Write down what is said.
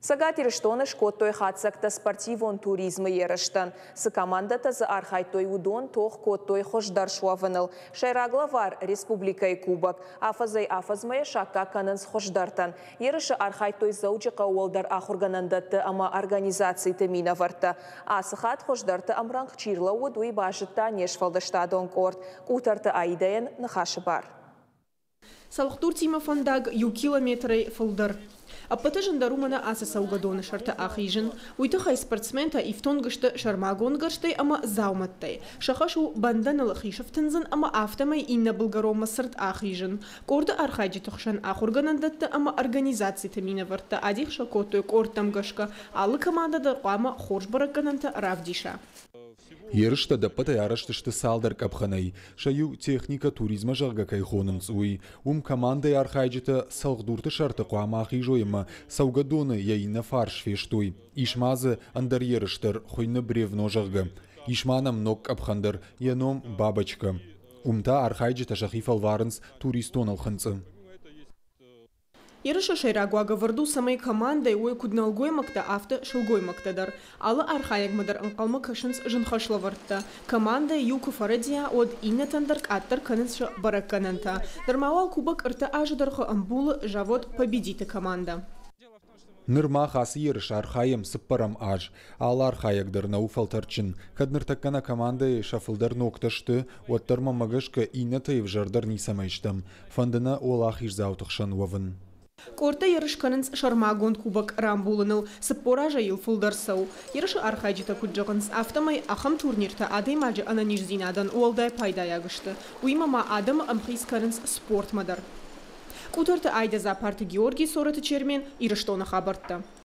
Сагат ирыштоны шкоттой хатсакта спортивон туризмы ерыштан. С командата за архайтой удон тох коттой хождар шуавыныл. Шайраглавар республикай кубок. Афазмая шакка канынс хождартан. Ерышы архайтой заучыка уолдар ахурганандатты ама организации темина варта. Асыхат хождарты амранг чирла удуй башытта нешфалдаштадон корт. Кутарты айдаен нахашы бар. Салхтур тима фондаг ю километры фолдар. Аппаты жандарумана асы саугадоны шарты ахижын, уйтахай спортсмента ифтонгышты шармагонгышты ама зауматтай. Шахашу банданалы хишафтынзын ама автомай инна булгарома сырт ахижын. Корды архайджи тухшан ахурганандатты ама организации тамина варта адих шакотой кортамгашка, алы командада қама хоржбаракананта равдиша. Ерышта да пытай арыштышты салдар капханай. Шаю техника туризма жағға кайхонын цуй. Командой архайджита салгдурты шарты қуамахи жойма. Саугадоны яйна фарш фештуй. Ишмазы андар ерыштыр хойны бревно жағға. Ишманам ног капхандар яном бабочка. Архайджита шахифал варынс туристон алханцы. Ерышы шайрагуага варду самай командой ой кудналгоймакта авто шылгоймактадар. Алы архаягмадар анқалма кашынс жынхашла вартта. Команда юку фарадия од иннатандарк аттар каныншы бараккананта. Дармауал кубак ырта ажыдархы амбулы жавод победиты команда. Нырма хасы ерыш архаем сыппарам аж. Ал архаягдар науфалтарчын. Кадныртаккана команда шафылдар нокташты, оттарма магышка иннатаев жардар нисамайштам. Фандына ол ахиш заутықшан уавын. Корта ерышканынс шармагон кубак рамбулыныл сыппоража ел фулдарсау. Ерышы архайджита куджағынс автомай ахам турнирта адаймаджы ананижзинадан уалдай пайда ягышты. Уймама адам амхисканынс спорт мадар. Кутарты айда за парты Георгий сораты чермен ирыштона хабартта.